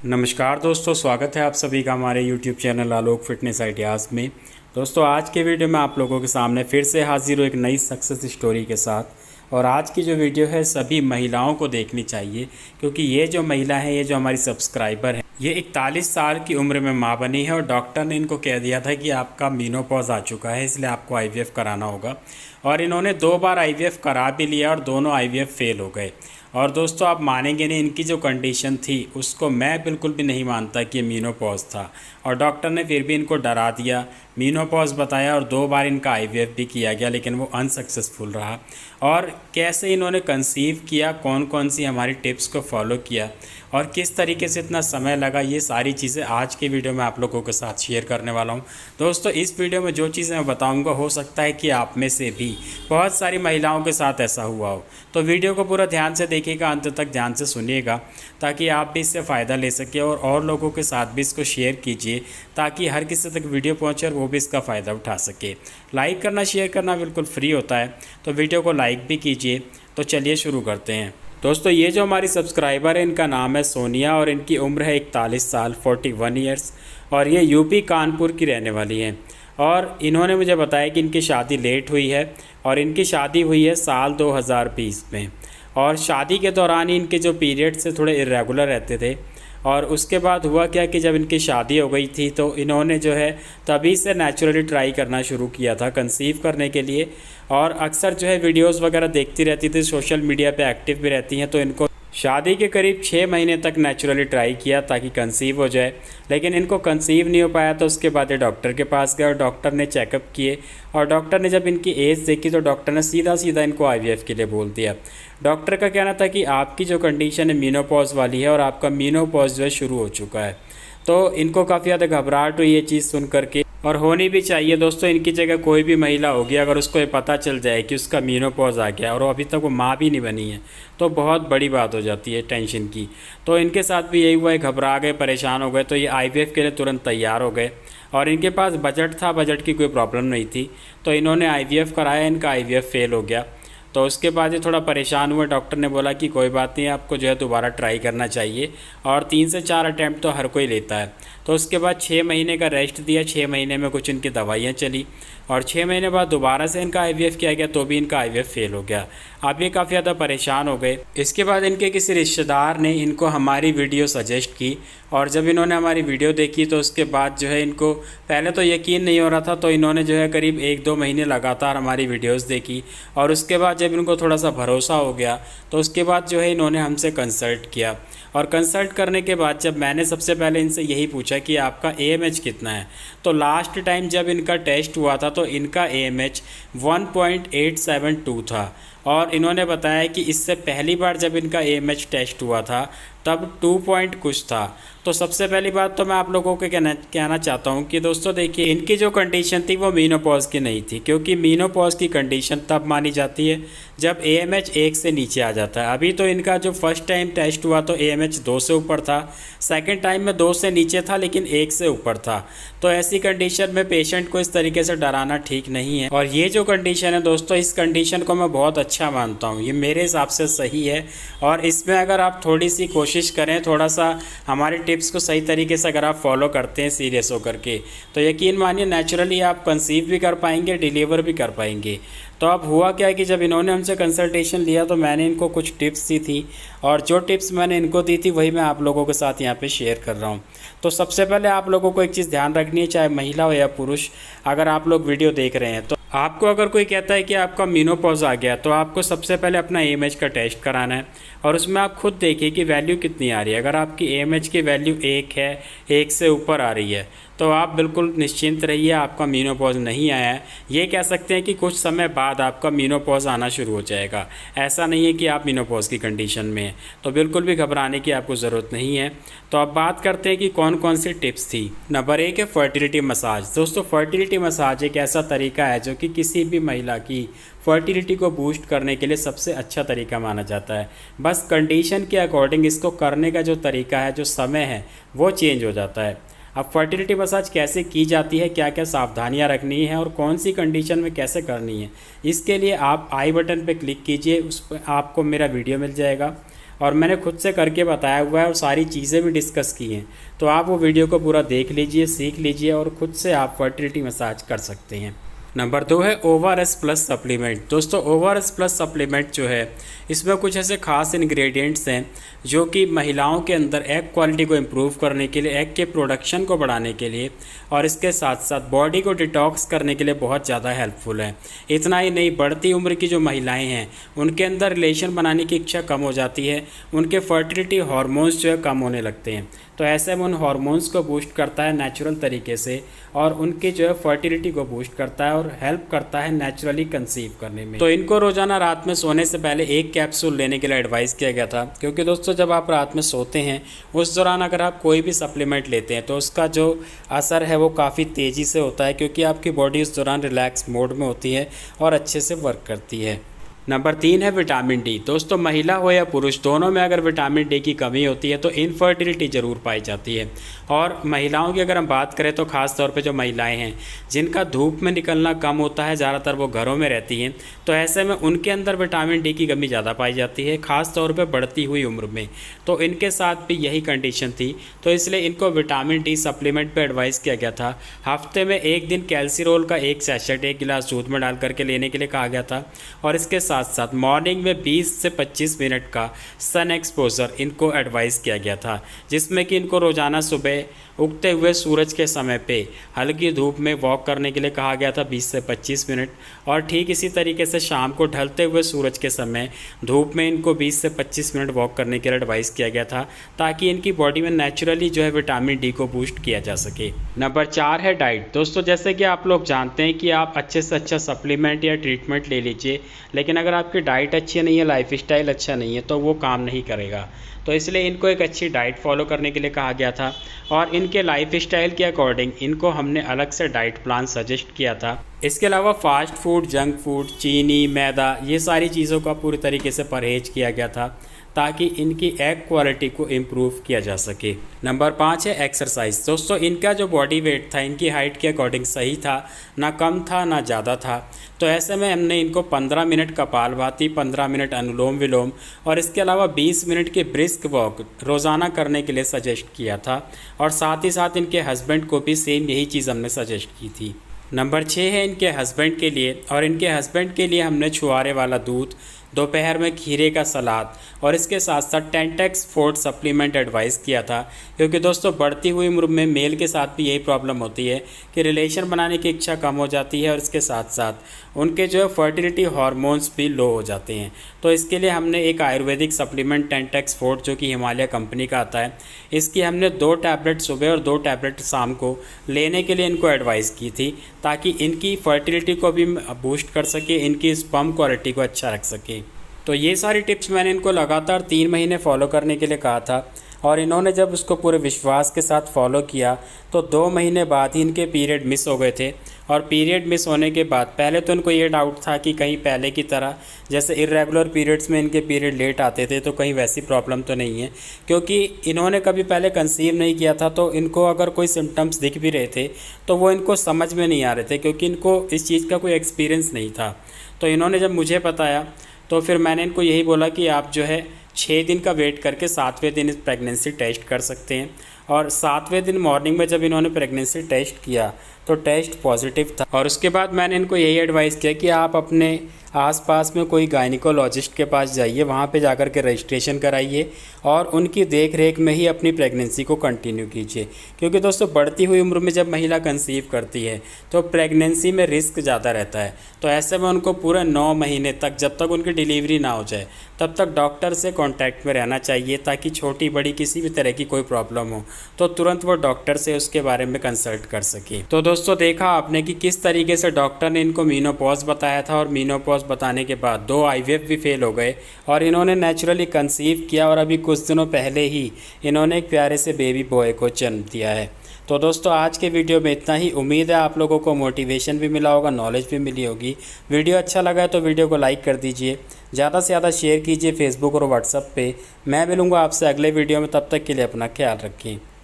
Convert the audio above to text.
नमस्कार दोस्तों, स्वागत है आप सभी का हमारे YouTube चैनल आलोक फिटनेस आइडियाज़ में। दोस्तों, आज के वीडियो में आप लोगों के सामने फिर से हाजिर हूँ एक नई सक्सेस स्टोरी के साथ। और आज की जो वीडियो है सभी महिलाओं को देखनी चाहिए, क्योंकि ये जो महिला है, ये जो हमारी सब्सक्राइबर है, ये 41 साल की उम्र में माँ बनी है और डॉक्टर ने इनको कह दिया था कि आपका मीनोपॉज आ चुका है, इसलिए आपको IVF कराना होगा। और इन्होंने 2 बार IVF करा भी लिया और दोनों IVF फेल हो गए। और दोस्तों, आप मानेंगे नहीं, इनकी जो कंडीशन थी उसको मैं बिल्कुल भी नहीं मानता कि ये मीनोपॉज था। और डॉक्टर ने फिर भी इनको डरा दिया, मीनोपॉज बताया और 2 बार इनका IVF भी किया गया, लेकिन वो अनसक्सेसफुल रहा। और कैसे इन्होंने कंसीव किया, कौन कौन सी हमारी टिप्स को फॉलो किया और किस तरीके से इतना समय लगा, ये सारी चीज़ें आज की वीडियो में आप लोगों के साथ शेयर करने वाला हूँ। दोस्तों, इस वीडियो में जो चीज़ें मैं बताऊँगा, हो सकता है कि आप में से भी बहुत सारी महिलाओं के साथ ऐसा हुआ हो। तो वीडियो को पूरा ध्यान से देखिएगा, अंत तक ध्यान से सुनिएगा, ताकि आप भी इससे फ़ायदा ले सकें और लोगों के साथ भी इसको शेयर कीजिए, ताकि हर किसी तक वीडियो पहुँचे और वो भी इसका फ़ायदा उठा सके। लाइक करना, शेयर करना बिल्कुल फ्री होता है, तो वीडियो को लाइक भी कीजिए। तो चलिए शुरू करते हैं। दोस्तों, ये जो हमारी सब्सक्राइबर है, इनका नाम है सोनिया और इनकी उम्र है 41 साल 41 ईयर्स, और ये यूपी कानपुर की रहने वाली हैं। और इन्होंने मुझे बताया कि इनकी शादी लेट हुई है और इनकी शादी हुई है साल 2020 में। और शादी के दौरान ही इनके जो पीरियड्स थे थोड़े इरेगुलर रहते थे। और उसके बाद हुआ क्या कि जब इनकी शादी हो गई थी तो इन्होंने जो है तभी से नेचुरली ट्राई करना शुरू किया था कंसीव करने के लिए। और अक्सर जो है वीडियोस वगैरह देखती रहती थी, सोशल मीडिया पे एक्टिव भी रहती हैं। तो इनको शादी के करीब 6 महीने तक नेचुरली ट्राई किया ताकि कंसीव हो जाए, लेकिन इनको कंसीव नहीं हो पाया। तो उसके बाद ये डॉक्टर के पास गए और डॉक्टर ने चेकअप किए, और डॉक्टर ने जब इनकी एज देखी तो डॉक्टर ने सीधा सीधा इनको IVF के लिए बोल दिया। डॉक्टर का कहना था कि आपकी जो कंडीशन है मीनोपॉज वाली है और आपका मीनोपॉज जो है शुरू हो चुका है। तो इनको काफ़ी ज़्यादा घबराहट हुई ये चीज़ सुन करके, और होनी भी चाहिए। दोस्तों, इनकी जगह कोई भी महिला होगी, अगर उसको ये पता चल जाए कि उसका मीनोपॉज आ गया और वो अभी तक वो माँ भी नहीं बनी है, तो बहुत बड़ी बात हो जाती है टेंशन की। तो इनके साथ भी यही हुआ है, घबरा गए, परेशान हो गए। तो ये IVF के लिए तुरंत तैयार हो गए और इनके पास बजट था, बजट की कोई प्रॉब्लम नहीं थी। तो इन्होंने IVF कराया, इनका IVF फेल हो गया। तो उसके बाद ये थोड़ा परेशान हुए। डॉक्टर ने बोला कि कोई बात नहीं, आपको जो है दोबारा ट्राई करना चाहिए, और 3 से 4 अटैम्प्ट तो हर कोई लेता है। तो उसके बाद 6 महीने का रेस्ट दिया। 6 महीने में कुछ इनकी दवाइयाँ चली और 6 महीने बाद दोबारा से इनका IVF किया गया, तो भी इनका IVF फेल हो गया। अब ये काफ़ी ज़्यादा परेशान हो गए। इसके बाद इनके किसी रिश्तेदार ने इनको हमारी वीडियो सजेस्ट की, और जब इन्होंने हमारी वीडियो देखी तो उसके बाद जो है इनको पहले तो यकीन नहीं हो रहा था। तो इन्होंने जो है करीब 1-2 महीने लगातार हमारी वीडियोस देखी, और उसके बाद जब इनको थोड़ा सा भरोसा हो गया तो उसके बाद जो है इन्होंने हमसे कंसल्ट किया। और कंसल्ट करने के बाद जब मैंने सबसे पहले इनसे यही पूछा कि आपका AMH कितना है, तो लास्ट टाइम जब इनका टेस्ट हुआ था तो इनका AMH 1.872 था। और इन्होंने बताया कि इससे पहली बार जब इनका AMH टेस्ट हुआ था तब 2 पॉइंट कुछ था। तो सबसे पहली बात तो मैं आप लोगों को कहना चाहता हूँ कि दोस्तों देखिए, इनकी जो कंडीशन थी वो मीनोपॉज की नहीं थी, क्योंकि मीनोपॉज की कंडीशन तब मानी जाती है जब AMH 1 से नीचे आ जाता है। अभी तो इनका जो फर्स्ट टाइम टेस्ट हुआ तो AMH 2 से ऊपर था, सेकंड टाइम में 2 से नीचे था, लेकिन 1 से ऊपर था। तो ऐसी कंडीशन में पेशेंट को इस तरीके से डराना ठीक नहीं है। और ये जो कंडीशन है दोस्तों, इस कंडीशन को मैं बहुत अच्छा मानता हूँ, ये मेरे हिसाब से सही है। और इसमें अगर आप थोड़ी सी कोशिश करें, थोड़ा सा हमारी टिप्स को सही तरीके से अगर आप फॉलो करते हैं सीरियस होकर के, तो यकीन मानिए नेचुरली आप कंसीव भी कर पाएंगे, डिलीवर भी कर पाएंगे। तो अब हुआ क्या कि जब इन्होंने हमसे कंसल्टेशन लिया तो मैंने इनको कुछ टिप्स दी थी, और जो टिप्स मैंने इनको दी थी वही मैं आप लोगों के साथ यहाँ पे शेयर कर रहा हूँ। तो सबसे पहले आप लोगों को एक चीज़ ध्यान रखनी है, चाहे महिला हो या पुरुष, अगर आप लोग वीडियो देख रहे हैं तो आपको अगर कोई कहता है कि आपका मीनोपॉज आ गया, तो आपको सबसे पहले अपना AMH का टेस्ट कराना है, और उसमें आप खुद देखिए कि वैल्यू कितनी आ रही है। अगर आपकी AMH की वैल्यू 1 है, 1 से ऊपर आ रही है, तो आप बिल्कुल निश्चिंत रहिए, आपका मीनोपॉज नहीं आया है। ये कह सकते हैं कि कुछ समय बाद आपका मीनोपॉज आना शुरू हो जाएगा। ऐसा नहीं है कि आप मीनोपॉज की कंडीशन में हैं, तो बिल्कुल भी घबराने की आपको ज़रूरत नहीं है। तो अब बात करते हैं कि कौन कौन सी टिप्स थी। नंबर 1 है फर्टिलिटी मसाज। दोस्तों, फर्टिलिटी मसाज एक ऐसा तरीका है जो कि किसी भी महिला की फर्टिलिटी को बूस्ट करने के लिए सबसे अच्छा तरीका माना जाता है। बस कंडीशन के अकॉर्डिंग इसको करने का जो तरीका है, जो समय है, वो चेंज हो जाता है। अब फर्टिलिटी मसाज कैसे की जाती है, क्या क्या सावधानियां रखनी है और कौन सी कंडीशन में कैसे करनी है, इसके लिए आप आई बटन पे क्लिक कीजिए, उस पर आपको मेरा वीडियो मिल जाएगा। और मैंने खुद से करके बताया हुआ है और सारी चीज़ें भी डिस्कस की हैं। तो आप वो वीडियो को पूरा देख लीजिए, सीख लीजिए और खुद से आप फर्टिलिटी मसाज कर सकते हैं। नंबर 2 है ORS प्लस सप्लीमेंट। दोस्तों ORS प्लस सप्लीमेंट जो है, इसमें कुछ ऐसे खास इंग्रेडिएंट्स हैं जो कि महिलाओं के अंदर एग क्वालिटी को इम्प्रूव करने के लिए, एग के प्रोडक्शन को बढ़ाने के लिए और इसके साथ साथ बॉडी को डिटॉक्स करने के लिए बहुत ज़्यादा हेल्पफुल है। इतना ही नहीं, बढ़ती उम्र की जो महिलाएं हैं उनके अंदर रिलेशन बनाने की इच्छा कम हो जाती है, उनके फर्टिलिटी हार्मोन्स जो है कम होने लगते हैं। तो ऐसे में उन हार्मोन्स को बूस्ट करता है नेचुरल तरीके से और उनकी जो है फर्टिलिटी को बूस्ट करता है और हेल्प करता है नेचुरली कंसीव करने में। तो इनको रोज़ाना रात में सोने से पहले एक कैप्सूल लेने के लिए एडवाइस किया गया था, क्योंकि दोस्तों जब आप रात में सोते हैं उस दौरान अगर आप कोई भी सप्लीमेंट लेते हैं तो उसका जो असर है वो काफ़ी तेज़ी से होता है, क्योंकि आपकी बॉडी उस दौरान रिलैक्स मोड में होती है और अच्छे से वर्क करती है। नंबर 3 है विटामिन डी। दोस्तों महिला हो या पुरुष, दोनों में अगर विटामिन डी की कमी होती है तो इनफर्टिलिटी ज़रूर पाई जाती है। और महिलाओं की अगर हम बात करें तो ख़ास तौर पे जो महिलाएं हैं जिनका धूप में निकलना कम होता है, ज़्यादातर वो घरों में रहती हैं, तो ऐसे में उनके अंदर विटामिन डी की कमी ज़्यादा पाई जाती है, ख़ास तौर पर बढ़ती हुई उम्र में। तो इनके साथ भी यही कंडीशन थी, तो इसलिए इनको विटामिन डी सप्लीमेंट पर एडवाइस किया गया था। हफ्ते में एक दिन कैल्सीरोल का एक सैशेट 1 गिलास दूध में डाल करके लेने के लिए कहा गया था और इसके साथ साथ मॉर्निंग में 20 से 25 मिनट का सन एक्सपोजर इनको एडवाइस किया गया था, जिसमें कि इनको रोज़ाना सुबह उगते हुए सूरज के समय पे हल्की धूप में वॉक करने के लिए कहा गया था 20 से 25 मिनट, और ठीक इसी तरीके से शाम को ढलते हुए सूरज के समय धूप में इनको 20 से 25 मिनट वॉक करने के लिए एडवाइस किया गया था, ताकि इनकी बॉडी में नेचुरली जो है विटामिन डी को बूस्ट किया जा सके। नंबर 4 है डाइट। दोस्तों जैसे कि आप लोग जानते हैं कि आप अच्छे से अच्छा सप्लीमेंट या ट्रीटमेंट ले लीजिए, लेकिन अगर आपकी डाइट अच्छी नहीं है, लाइफस्टाइल अच्छा नहीं है, तो वो काम नहीं करेगा। तो इसलिए इनको एक अच्छी डाइट फॉलो करने के लिए कहा गया था और इनके लाइफस्टाइल के अकॉर्डिंग इनको हमने अलग से डाइट प्लान सजेस्ट किया था। इसके अलावा फास्ट फूड, जंक फूड, चीनी, मैदा, ये सारी चीज़ों का पूरी तरीके से परहेज किया गया था ताकि इनकी एग क्वालिटी को इम्प्रूव किया जा सके। नंबर 5 है एक्सरसाइज। दोस्तों इनका जो बॉडी वेट था इनकी हाइट के अकॉर्डिंग सही था, ना कम था ना ज़्यादा था। तो ऐसे में हमने इनको 15 मिनट कपालभाति, 15 मिनट अनुलोम विलोम और इसके अलावा 20 मिनट के ब्रिस्क वॉक रोज़ाना करने के लिए सजेस्ट किया था, और साथ ही साथ इनके हस्बैंड को भी सेम यही चीज़ हमने सजेस्ट की थी। नंबर 6 है इनके हस्बैंड के लिए, और इनके हस्बैंड के लिए हमने छुआरे वाला दूध, दोपहर में खीरे का सलाद और इसके साथ साथ टेंटेक्स फोर्ट सप्लीमेंट एडवाइस किया था, क्योंकि दोस्तों बढ़ती हुई उम्र में मेल के साथ भी यही प्रॉब्लम होती है कि रिलेशन बनाने की इच्छा कम हो जाती है और इसके साथ साथ उनके जो है फर्टिलिटी हार्मोन्स भी लो हो जाते हैं। तो इसके लिए हमने एक आयुर्वेदिक सप्लीमेंट टेंटेक्स फोर्ट, जो कि हिमालय कंपनी का आता है, इसकी हमने 2 टैबलेट सुबह और 2 टैबलेट शाम को लेने के लिए इनको एडवाइस की थी, ताकि इनकी फर्टिलिटी को भी बूस्ट कर सके, इनकी स्पर्म क्वालिटी को अच्छा रख सके। तो ये सारी टिप्स मैंने इनको लगातार 3 महीने फॉलो करने के लिए कहा था, और इन्होंने जब उसको पूरे विश्वास के साथ फॉलो किया तो 2 महीने बाद ही इनके पीरियड मिस हो गए थे। और पीरियड मिस होने के बाद पहले तो इनको ये डाउट था कि कहीं पहले की तरह जैसे इर्रेगुलर पीरियड्स में इनके पीरियड लेट आते थे तो कहीं वैसी प्रॉब्लम तो नहीं है, क्योंकि इन्होंने कभी पहले कंसीव नहीं किया था। तो इनको अगर कोई सिम्टम्स दिख भी रहे थे तो वो इनको समझ में नहीं आ रहे थे, क्योंकि इनको इस चीज़ का कोई एक्सपीरियंस नहीं था। तो इन्होंने जब मुझे बताया तो फिर मैंने इनको यही बोला कि आप जो है 6 दिन का वेट करके 7वें दिन इस प्रेगनेंसी टेस्ट कर सकते हैं। और 7वें दिन मॉर्निंग में जब इन्होंने प्रेगनेंसी टेस्ट किया तो टेस्ट पॉजिटिव था, और उसके बाद मैंने इनको यही एडवाइस किया कि आप अपने आसपास में कोई गायनिकोलॉजिस्ट के पास जाइए, वहाँ पे जाकर के रजिस्ट्रेशन कराइए और उनकी देख रेख में ही अपनी प्रेगनेंसी को कंटिन्यू कीजिए। क्योंकि दोस्तों बढ़ती हुई उम्र में जब महिला कंसीव करती है तो प्रेगनेंसी में रिस्क ज़्यादा रहता है। तो ऐसे में उनको पूरे 9 महीने तक, जब तक उनकी डिलीवरी ना हो जाए, तब तक डॉक्टर से कॉन्टैक्ट में रहना चाहिए, ताकि छोटी बड़ी किसी भी तरह की कोई प्रॉब्लम हो तो तुरंत वो डॉक्टर से उसके बारे में कंसल्ट कर सके। तो दोस्तों देखा आपने कि किस तरीके से डॉक्टर ने इनको मीनोपॉज बताया था, और मीनोपॉज बताने के बाद 2 IVF भी फेल हो गए और इन्होंने नेचुरली कंसीव किया, और अभी कुछ दिनों पहले ही इन्होंने एक प्यारे से बेबी बॉय को जन्म दिया है। तो दोस्तों आज के वीडियो में इतना ही। उम्मीद है आप लोगों को मोटिवेशन भी मिला होगा, नॉलेज भी मिली होगी। वीडियो अच्छा लगा है तो वीडियो को लाइक कर दीजिए, ज़्यादा से ज़्यादा शेयर कीजिए फेसबुक और व्हाट्सएप पे। मैं मिलूँगा आपसे अगले वीडियो में, तब तक के लिए अपना ख्याल रखें।